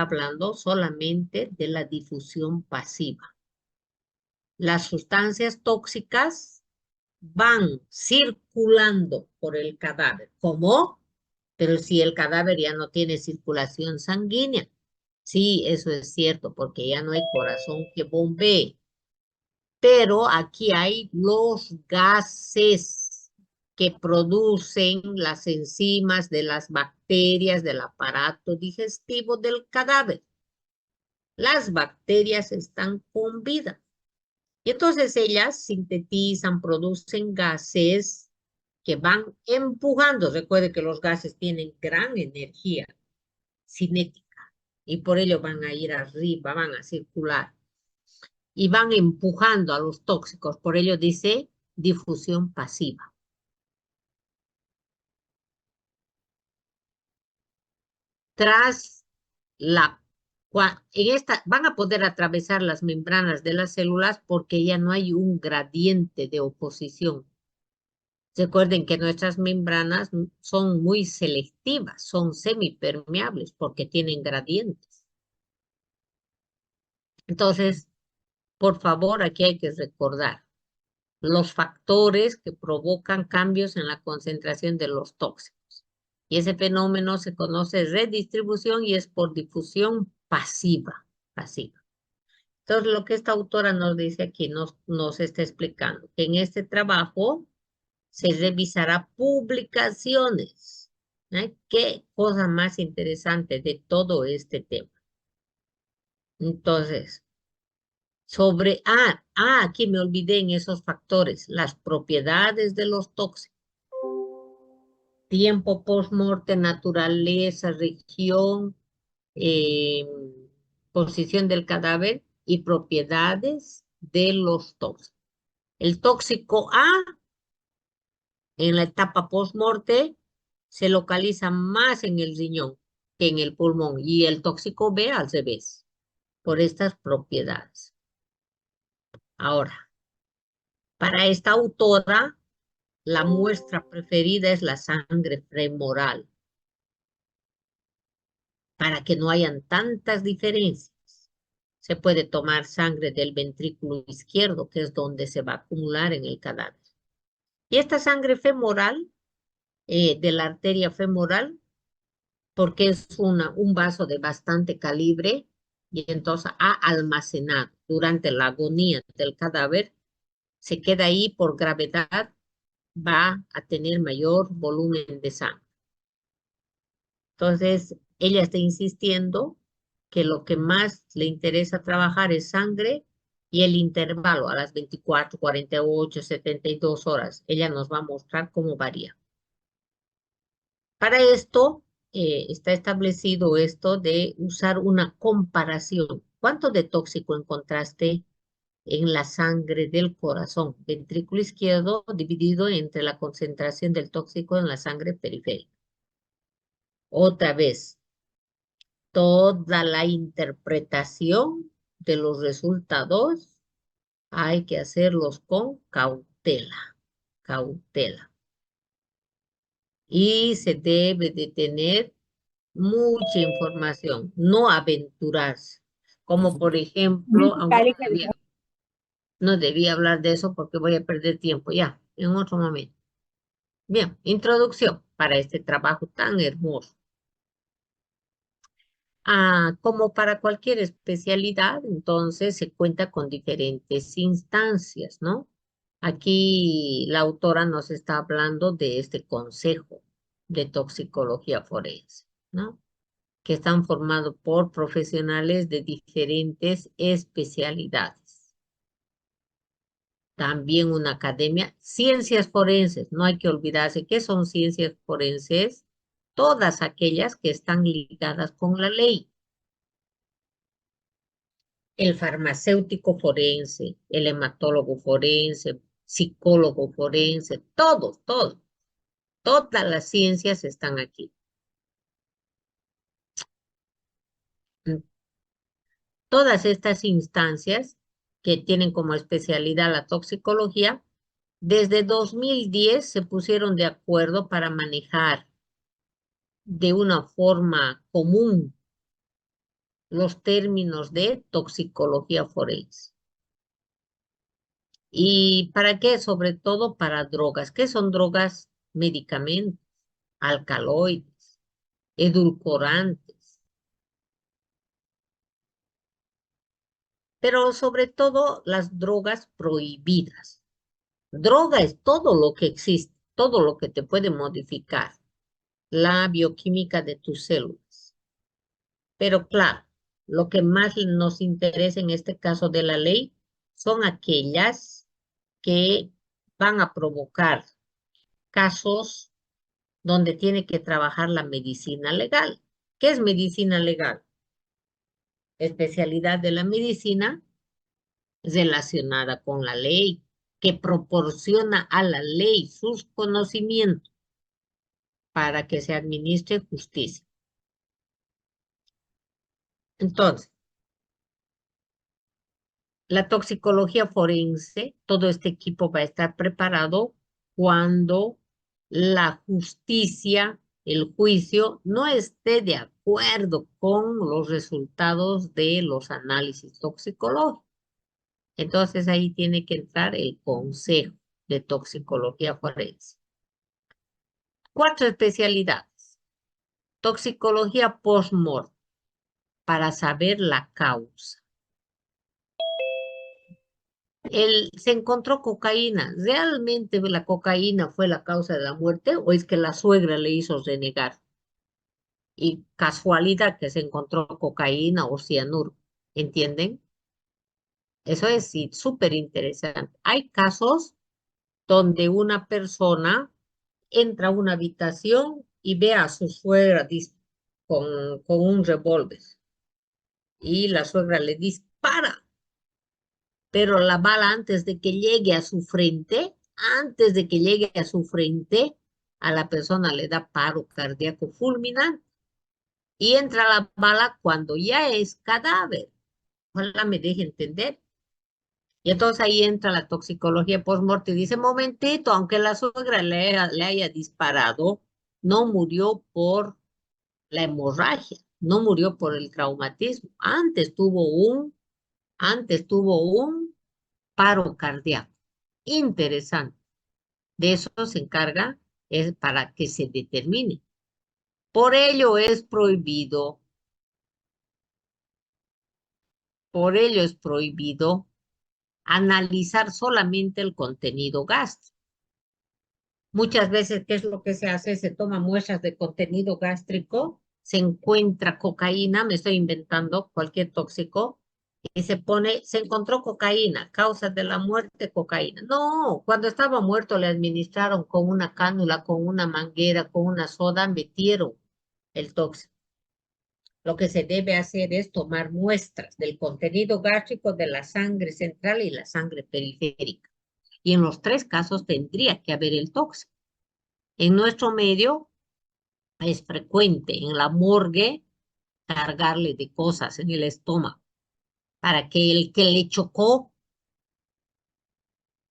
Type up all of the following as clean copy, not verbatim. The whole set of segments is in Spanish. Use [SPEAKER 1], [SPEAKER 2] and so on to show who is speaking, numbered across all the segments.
[SPEAKER 1] hablando solamente de la difusión pasiva. Las sustancias tóxicas van circulando por el cadáver. ¿Cómo? Pero si el cadáver ya no tiene circulación sanguínea. Sí, eso es cierto, porque ya no hay corazón que bombee. Pero aquí hay los gases que producen las enzimas de las bacterias del aparato digestivo del cadáver. Las bacterias están con vida. Y entonces ellas sintetizan, producen gases que van empujando. Recuerde que los gases tienen gran energía cinética y por ello van a ir arriba, van a circular y van empujando a los tóxicos. Por ello dice difusión pasiva. Tras la en esta van a poder atravesar las membranas de las células porque ya no hay un gradiente de oposición. Recuerden que nuestras membranas son muy selectivas, son semipermeables porque tienen gradientes. Entonces, por favor, aquí hay que recordar los factores que provocan cambios en la concentración de los tóxicos. Y ese fenómeno se conoce redistribución y es por difusión pasiva, pasiva. Entonces, lo que esta autora nos dice aquí, nos está explicando que en este trabajo se revisará publicaciones. Qué cosa más interesante de todo este tema. Entonces, aquí me olvidé en esos factores, las propiedades de los tóxicos, tiempo post-morte, naturaleza, región, eh, posición del cadáver y propiedades de los tóxicos. El tóxico A en la etapa post-morte se localiza más en el riñón que en el pulmón y el tóxico B al revés, por estas propiedades. Ahora, para esta autora, la muestra preferida es la sangre femoral, para que no hayan tantas diferencias. Se puede tomar sangre del ventrículo izquierdo, que es donde se va a acumular en el cadáver. Y esta sangre femoral, de la arteria femoral, porque es un vaso de bastante calibre y entonces ha almacenado durante la agonía del cadáver, se queda ahí por gravedad, va a tener mayor volumen de sangre. Entonces, ella está insistiendo que lo que más le interesa trabajar es sangre y el intervalo a las 24, 48, 72 horas. Ella nos va a mostrar cómo varía. Para esto, está establecido esto de usar una comparación. ¿Cuánto de tóxico encontraste en la sangre del corazón? Ventrículo izquierdo dividido entre la concentración del tóxico en la sangre periférica. Otra vez, toda la interpretación de los resultados hay que hacerlos con cautela, cautela. Y se debe de tener mucha información, no aventurarse. Como por ejemplo, aunque no debía hablar de eso porque voy a perder tiempo ya, en otro momento. Bien, introducción para este trabajo tan hermoso. Como para cualquier especialidad, entonces se cuenta con diferentes instancias, ¿no? Aquí la autora nos está hablando de este consejo de toxicología forense, ¿no? Que están formados por profesionales de diferentes especialidades. También una academia, ciencias forenses, no hay que olvidarse que son ciencias forenses, todas aquellas que están ligadas con la ley. El farmacéutico forense, el hematólogo forense, psicólogo forense, todas las ciencias están aquí. Todas estas instancias que tienen como especialidad la toxicología, desde 2010 se pusieron de acuerdo para manejar de una forma común los términos de toxicología forense. ¿Y para qué? Sobre todo para drogas. ¿Qué son drogas? Medicamentos, alcaloides, edulcorantes, pero sobre todo las drogas prohibidas. Droga es todo lo que existe, todo lo que te puede modificar la bioquímica de tus células. Pero claro, lo que más nos interesa en este caso de la ley son aquellas que van a provocar casos donde tiene que trabajar la medicina legal. ¿Qué es medicina legal? Especialidad de la medicina relacionada con la ley, que proporciona a la ley sus conocimientos para que se administre justicia. Entonces, la toxicología forense, todo este equipo va a estar preparado cuando la justicia, el juicio, no esté de acuerdo con los resultados de los análisis toxicológicos. Entonces ahí tiene que entrar el Consejo de Toxicología Forense. 4 especialidades. Toxicología post-mortem para saber la causa. Se encontró cocaína. ¿Realmente la cocaína fue la causa de la muerte o es que la suegra le hizo renegar? Y casualidad que se encontró cocaína o cianuro. ¿Entienden? Eso es sí, súper interesante. Hay casos donde una persona entra a una habitación y ve a su suegra con un revólver y la suegra le dispara, pero la bala antes de que llegue a su frente, antes de que llegue a su frente, a la persona le da paro cardíaco fulminante y entra la bala cuando ya es cadáver. Ojalá me deje entender. Y entonces ahí entra la toxicología post-mortem y dice, momentito, aunque la suegra le haya disparado, no murió por la hemorragia, no murió por el traumatismo. Antes tuvo un paro cardíaco. Interesante. De eso se encarga es para que se determine. Por ello es prohibido analizar solamente el contenido gástrico. Muchas veces, ¿qué es lo que se hace? Se toma muestras de contenido gástrico, se encuentra cocaína, me estoy inventando cualquier tóxico, y se encontró cocaína, causa de la muerte, cocaína. No, cuando estaba muerto le administraron con una cánula, con una manguera, con una soda, metieron el tóxico. Lo que se debe hacer es tomar muestras del contenido gástrico de la sangre central y la sangre periférica. Y en los 3 casos tendría que haber el tóxico. En nuestro medio es frecuente en la morgue cargarle de cosas en el estómago para que el que le chocó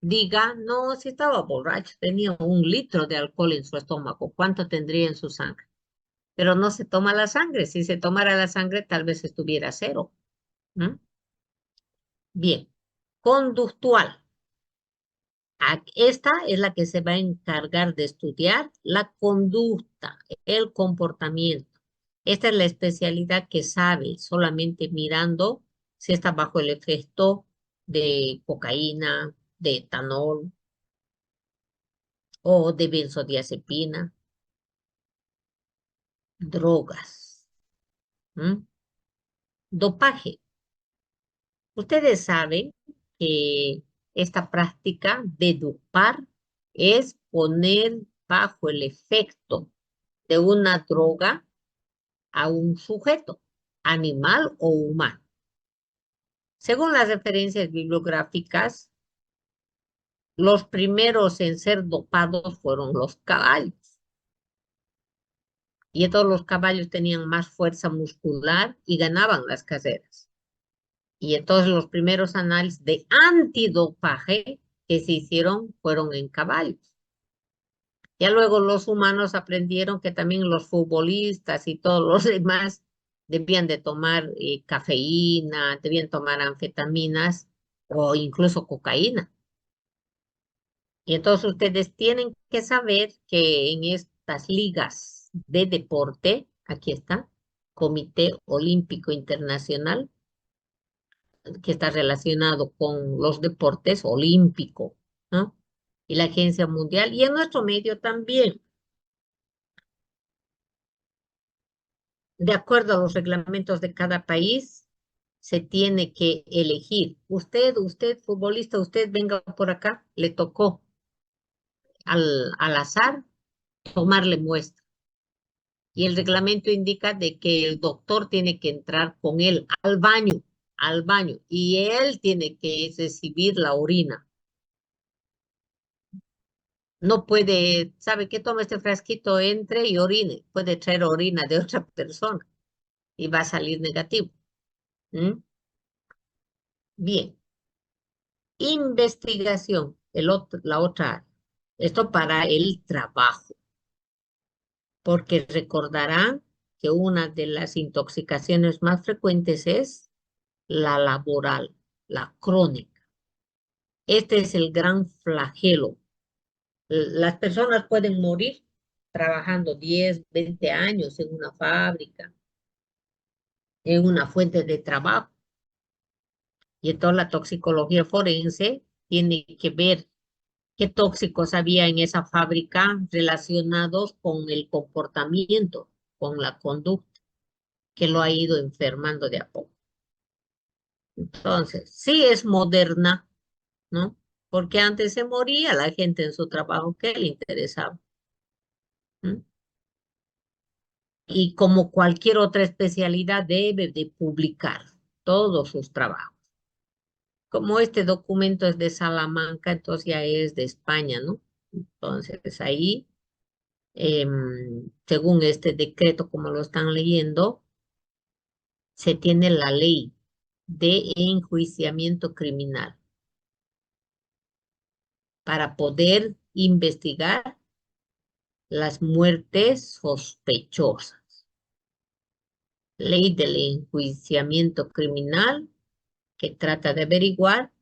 [SPEAKER 1] diga, no, si estaba borracho, tenía 1 litro de alcohol en su estómago, ¿cuánto tendría en su sangre? Pero no se toma la sangre, si se tomara la sangre tal vez estuviera 0. ¿Mm? Bien, conductual. Esta es la que se va a encargar de estudiar la conducta, el comportamiento. Esta es la especialidad que sabe solamente mirando si está bajo el efecto de cocaína, de etanol o de benzodiazepina, drogas. ¿Mm? Dopaje. Ustedes saben que esta práctica de dopar es poner bajo el efecto de una droga a un sujeto, animal o humano. Según las referencias bibliográficas, los primeros en ser dopados fueron los caballos. Y todos los caballos tenían más fuerza muscular y ganaban las carreras. Y entonces los primeros análisis de antidopaje que se hicieron fueron en caballos. Ya luego los humanos aprendieron que también los futbolistas y todos los demás debían de tomar cafeína, debían tomar anfetaminas o incluso cocaína. Y entonces ustedes tienen que saber que en estas ligas de deporte, aquí está, Comité Olímpico Internacional, que está relacionado con los deportes olímpicos, ¿no? Y la Agencia Mundial, y en nuestro medio también, de acuerdo a los reglamentos de cada país, se tiene que elegir. Usted, futbolista, usted venga por acá, le tocó al azar tomarle muestra. Y el reglamento indica de que el doctor tiene que entrar con él al baño, y él tiene que recibir la orina. No puede, ¿sabe qué? Toma este frasquito, entre y orine. Puede traer orina de otra persona y va a salir negativo. ¿Mm? Bien. Investigación, la otra área. Esto para el trabajo, porque recordarán que una de las intoxicaciones más frecuentes es la laboral, la crónica. Este es el gran flagelo. Las personas pueden morir trabajando 10, 20 años en una fábrica, en una fuente de trabajo. Y entonces la toxicología forense tiene que ver qué tóxicos había en esa fábrica relacionados con el comportamiento, con la conducta, que lo ha ido enfermando de a poco. Entonces, sí es moderna, ¿no? Porque antes se moría la gente en su trabajo, ¿qué le interesaba? ¿Mm? Y como cualquier otra especialidad debe de publicar todos sus trabajos. Como este documento es de Salamanca, entonces ya es de España, ¿no? Entonces ahí, según este decreto, como lo están leyendo, se tiene la ley de enjuiciamiento criminal para poder investigar las muertes sospechosas. Ley del enjuiciamiento criminal que trata de averiguar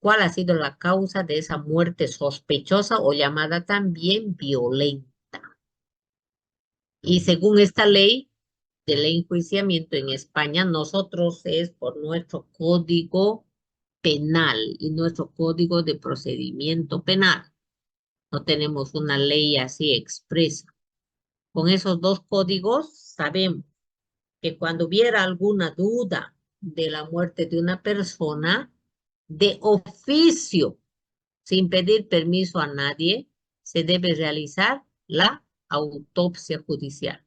[SPEAKER 1] cuál ha sido la causa de esa muerte sospechosa o llamada también violenta. Y según esta ley del enjuiciamiento en España, nosotros es por nuestro código penal y nuestro código de procedimiento penal. No tenemos una ley así expresa. Con esos dos códigos sabemos que cuando hubiera alguna duda de la muerte de una persona, de oficio, sin pedir permiso a nadie, se debe realizar la autopsia judicial.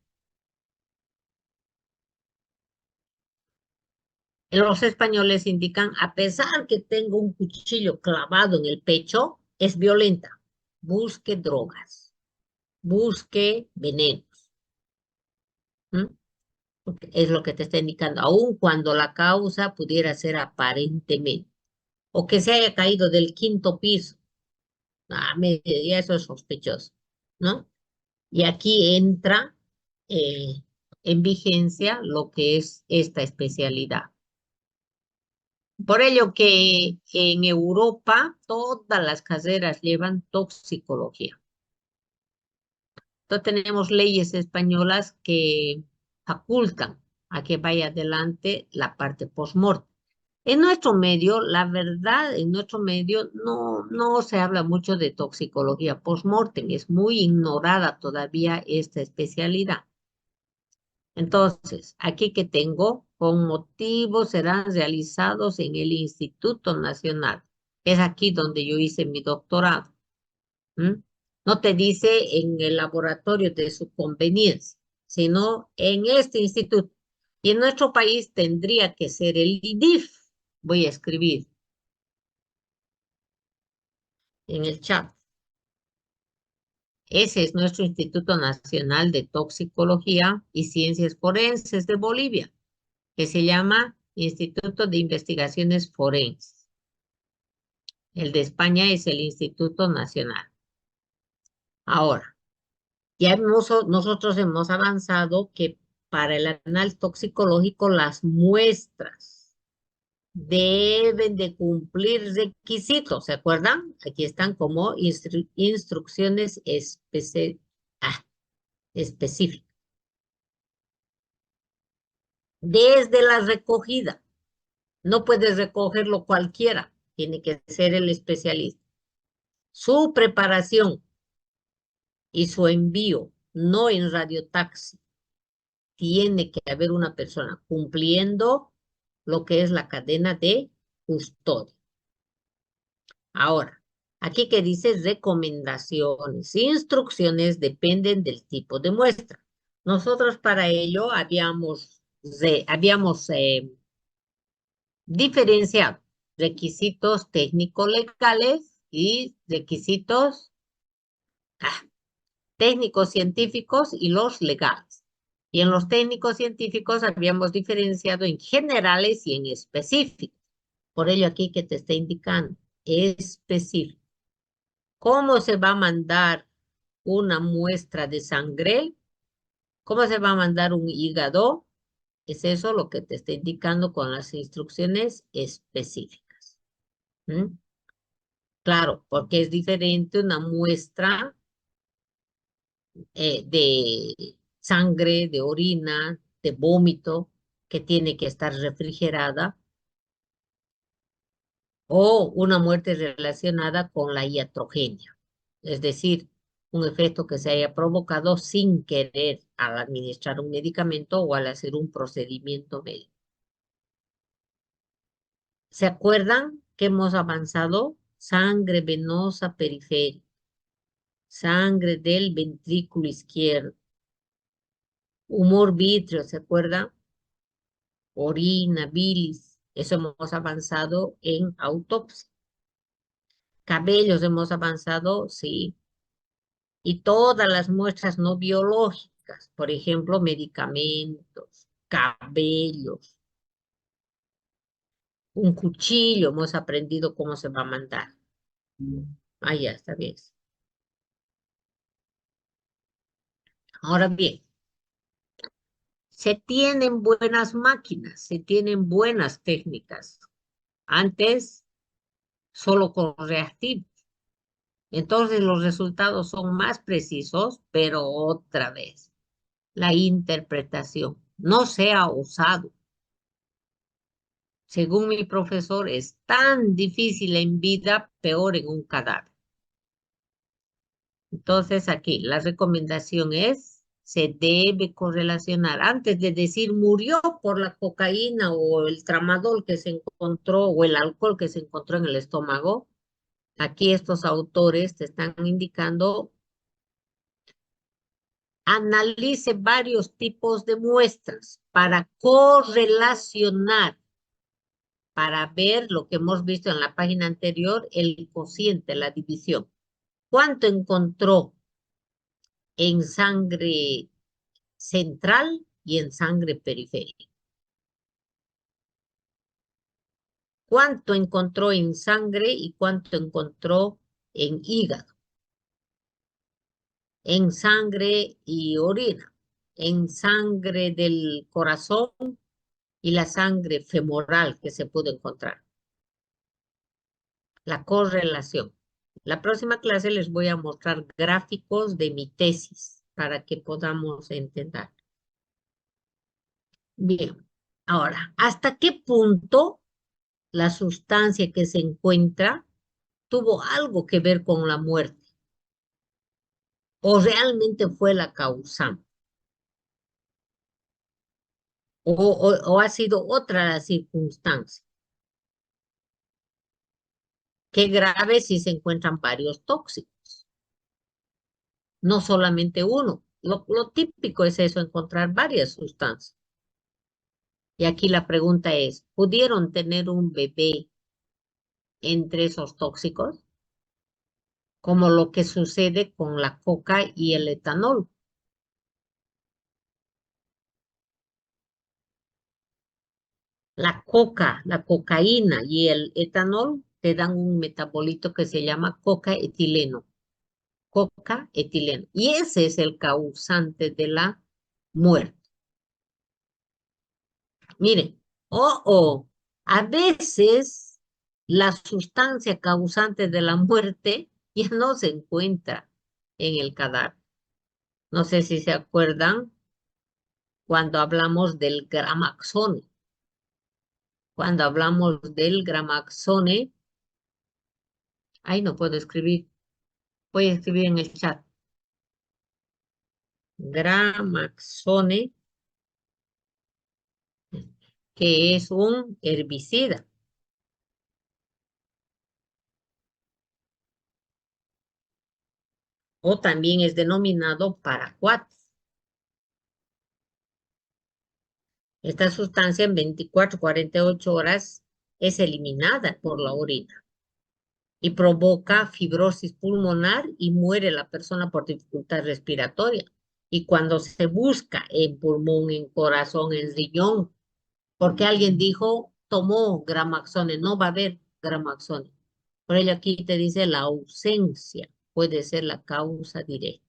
[SPEAKER 1] Los españoles indican, a pesar que tengo un cuchillo clavado en el pecho, es violenta. Busque drogas, busque venenos. ¿Mm? Es lo que te está indicando, aun cuando la causa pudiera ser aparentemente, o que se haya caído del quinto piso. Ya eso es sospechoso, ¿no? Y aquí entra en vigencia lo que es esta especialidad. Por ello que en Europa todas las carreras llevan toxicología. Entonces tenemos leyes españolas que facultan a que vaya adelante la parte post-mortem. En nuestro medio, la verdad, en nuestro medio no se habla mucho de toxicología post-mortem, es muy ignorada todavía esta especialidad. Entonces, aquí que tengo, con motivo serán realizados en el Instituto Nacional. Es aquí donde yo hice mi doctorado. ¿Mm? No te dice en el laboratorio de su conveniencia, sino en este instituto. Y en nuestro país tendría que ser el IDIF. Voy a escribir en el chat. Ese es nuestro Instituto Nacional de Toxicología y Ciencias Forenses de Bolivia, que se llama Instituto de Investigaciones Forenses. El de España es el Instituto Nacional. Ahora, nosotros hemos avanzado que para el análisis toxicológico, las muestras deben de cumplir requisitos, ¿se acuerdan? Aquí están como instrucciones específicas. Desde la recogida, no puedes recogerlo cualquiera, tiene que ser el especialista. Su preparación y su envío, no en radiotaxi, tiene que haber una persona cumpliendo lo que es la cadena de custodia. Ahora, aquí que dice recomendaciones, instrucciones dependen del tipo de muestra. Nosotros para ello habíamos diferenciado requisitos técnico-legales y requisitos técnicos científicos y los legales. Y en los técnicos científicos habíamos diferenciado en generales y en específicos. Por ello aquí que te está indicando específico. ¿Cómo se va a mandar una muestra de sangre? ¿Cómo se va a mandar un hígado? Es eso lo que te está indicando con las instrucciones específicas. ¿Mm? Claro, porque es diferente una muestra de sangre, de orina, de vómito, que tiene que estar refrigerada, o una muerte relacionada con la iatrogenia, es decir, un efecto que se haya provocado sin querer al administrar un medicamento o al hacer un procedimiento médico. ¿Se acuerdan que hemos avanzado? Sangre venosa periférica, sangre del ventrículo izquierdo, humor vítreo, ¿se acuerdan? Orina, bilis, eso hemos avanzado en autopsia. Cabellos hemos avanzado, sí. Y todas las muestras no biológicas, por ejemplo, medicamentos, cabellos, un cuchillo, hemos aprendido cómo se va a mandar. Ah, ya está bien. Ahora bien, se tienen buenas máquinas, se tienen buenas técnicas. Antes, solo con reactivos. Entonces los resultados son más precisos, pero otra vez, la interpretación no se ha usado. Según mi profesor, es tan difícil en vida, peor en un cadáver. Entonces aquí la recomendación es, se debe correlacionar. Antes de decir murió por la cocaína o el tramadol que se encontró o el alcohol que se encontró en el estómago, aquí estos autores te están indicando, analice varios tipos de muestras para correlacionar, para ver lo que hemos visto en la página anterior, el cociente, la división. ¿Cuánto encontró en sangre central y en sangre periférica? ¿Cuánto encontró en sangre y cuánto encontró en hígado? En sangre y orina, en sangre del corazón y la sangre femoral que se pudo encontrar. La correlación. La próxima clase les voy a mostrar gráficos de mi tesis para que podamos entender. Bien, ahora, ¿hasta qué punto la sustancia que se encuentra tuvo algo que ver con la muerte? ¿O realmente fue la causante? ¿O ha sido otra circunstancia? Qué grave si se encuentran varios tóxicos, no solamente uno. Lo típico es eso, encontrar varias sustancias. Y aquí la pregunta es, ¿pudieron tener un bebé entre esos tóxicos? Como lo que sucede con la coca y el etanol. La coca, la cocaína y el etanol te dan un metabolito que se llama coca-etileno. Coca-etileno. Y ese es el causante de la muerte. Miren, a veces la sustancia causante de la muerte ya no se encuentra en el cadáver. No sé si se acuerdan cuando hablamos del gramaxone. Cuando hablamos del gramaxone, ay, no puedo escribir. Voy a escribir en el chat. Gramaxone, que es un herbicida. O también es denominado paraquat. Esta sustancia en 24-48 horas es eliminada por la orina y provoca fibrosis pulmonar y muere la persona por dificultad respiratoria. Y cuando se busca en pulmón, en corazón, en riñón, porque alguien dijo, tomó gramaxone, no va a haber gramaxone. Por ello aquí te dice la ausencia puede ser la causa directa.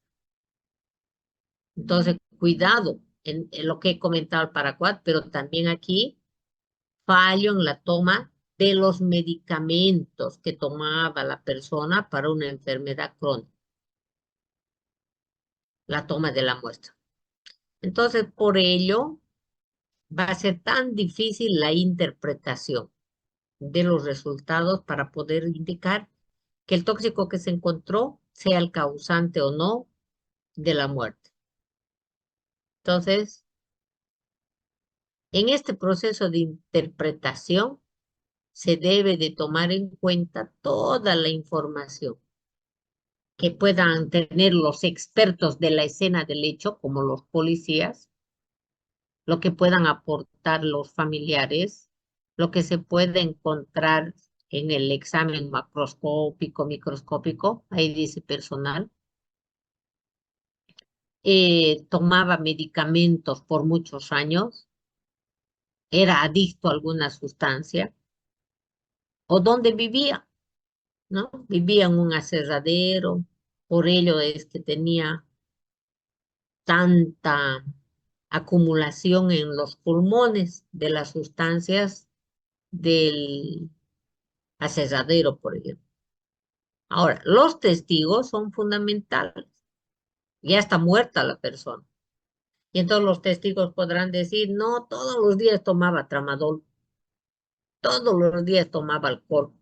[SPEAKER 1] Entonces, cuidado en lo que he comentado el paraquat, pero también aquí fallo en la toma de los medicamentos que tomaba la persona para una enfermedad crónica, la toma de la muestra. Entonces, por ello, va a ser tan difícil la interpretación de los resultados para poder indicar que el tóxico que se encontró sea el causante o no de la muerte. Entonces, en este proceso de interpretación, se debe de tomar en cuenta toda la información que puedan tener los expertos de la escena del hecho, como los policías, lo que puedan aportar los familiares, lo que se puede encontrar en el examen macroscópico, microscópico, ahí dice personal, tomaba medicamentos por muchos años, era adicto a alguna sustancia, o dónde vivía, ¿no? Vivía en un aserradero, por ello es que tenía tanta acumulación en los pulmones de las sustancias del aserradero, por ejemplo. Ahora, los testigos son fundamentales. Ya está muerta la persona. Y entonces los testigos podrán decir, no, todos los días tomaba tramadol, todos los días tomaba alcohol.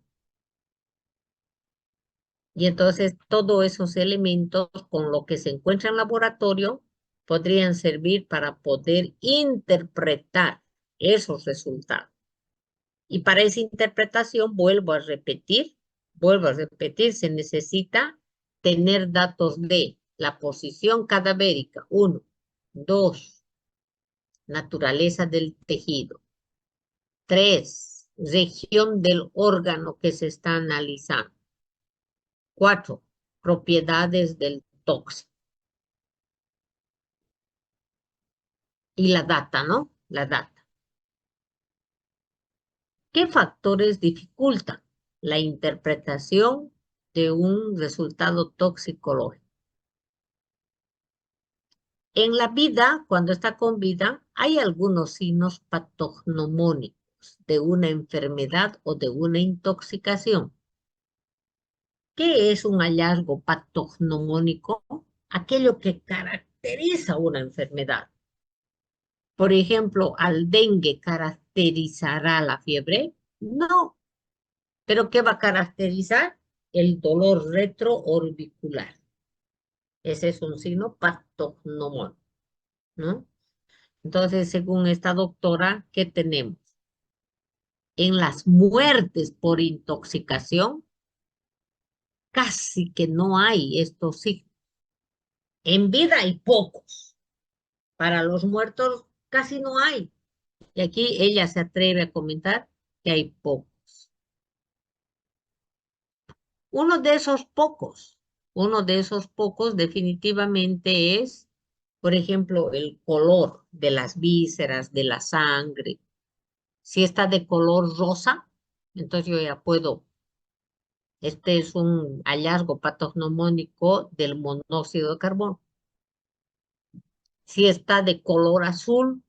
[SPEAKER 1] Y entonces todos esos elementos con lo que se encuentra en laboratorio podrían servir para poder interpretar esos resultados. Y para esa interpretación, vuelvo a repetir, se necesita tener datos de la posición cadavérica, uno, dos, naturaleza del tejido, tres, región del órgano que se está analizando, cuatro, propiedades del tóxico. Y la data, ¿no? La data. ¿Qué factores dificultan la interpretación de un resultado toxicológico? En la vida, cuando está con vida, hay algunos signos patognomónicos de una enfermedad o de una intoxicación. ¿Qué es un hallazgo patognomónico? Aquello que caracteriza una enfermedad. Por ejemplo, ¿al dengue caracterizará la fiebre? No. ¿Pero qué va a caracterizar? El dolor retroorbicular. Ese es un signo patognomónico, ¿no? Entonces, según esta doctora, ¿qué tenemos? En las muertes por intoxicación, casi que no hay estos signos. En vida hay pocos. Para los muertos casi no hay. Y aquí ella se atreve a comentar que hay pocos. Uno de esos pocos definitivamente es, por ejemplo, el color de las vísceras, de la sangre. Si está de color rosa, entonces yo ya puedo. Este es un hallazgo patognomónico del monóxido de carbono. Si está de color azul,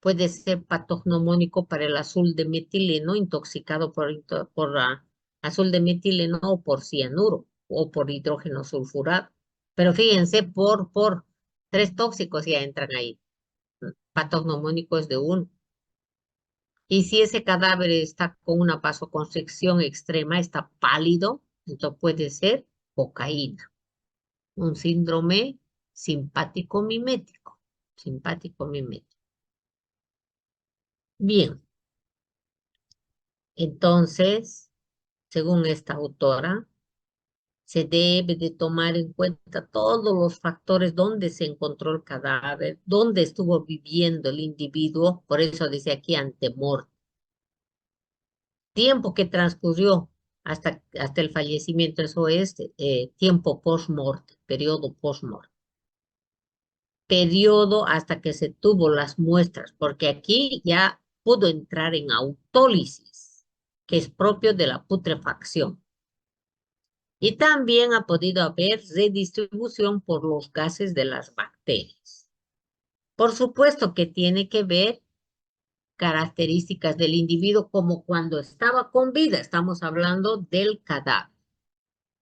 [SPEAKER 1] Puede ser patognomónico para el azul de metileno, intoxicado por azul de metileno o por cianuro o por hidrógeno sulfurado. Pero fíjense, por tres tóxicos ya entran ahí. Patognomónico es de uno. Y si ese cadáver está con una vasoconstricción extrema, está pálido, entonces puede ser cocaína, un síndrome simpático mimético. Simpático mimético. Bien, entonces, según esta autora, se debe de tomar en cuenta todos los factores donde se encontró el cadáver, dónde estuvo viviendo el individuo, por eso dice aquí antemortem, tiempo que transcurrió hasta el fallecimiento, eso es tiempo post-mortem, periodo post-mortem, periodo hasta que se tuvo las muestras, porque aquí ya pudo entrar en autólisis, que es propio de la putrefacción. Y también ha podido haber redistribución por los gases de las bacterias. Por supuesto que tiene que ver características del individuo como cuando estaba con vida. Estamos hablando del cadáver.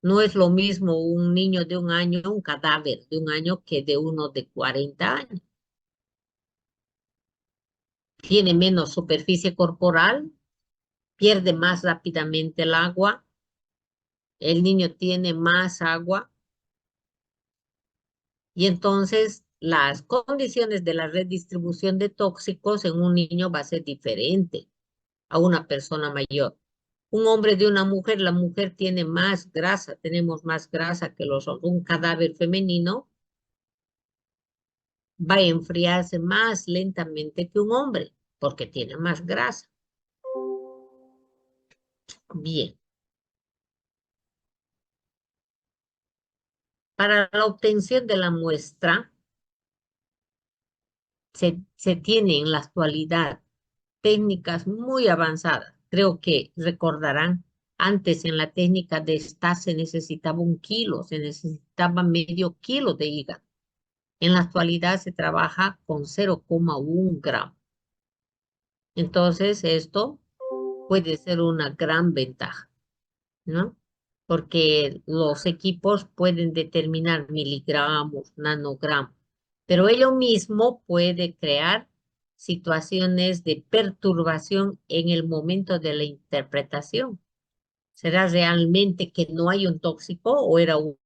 [SPEAKER 1] No es lo mismo un niño de un año, un cadáver de un año que de uno de 40 años. Tiene menos superficie corporal, pierde más rápidamente el agua, el niño tiene más agua y entonces las condiciones de la redistribución de tóxicos en un niño va a ser diferente a una persona mayor. Un hombre de una mujer, la mujer tiene más grasa, tenemos más grasa que los hombres. Un cadáver femenino va a enfriarse más lentamente que un hombre porque tiene más grasa. Bien, para la obtención de la muestra se tiene en la actualidad técnicas muy avanzadas. Creo que recordarán, antes en la técnica de esta se necesitaba 1 kilo, se necesitaba medio kilo de hígado. En la actualidad se trabaja con 0,1 gramo. Entonces, esto puede ser una gran ventaja, ¿no? Porque los equipos pueden determinar miligramos, nanogramos, pero ello mismo puede crear situaciones de perturbación en el momento de la interpretación. ¿Será realmente que no hay un tóxico o era un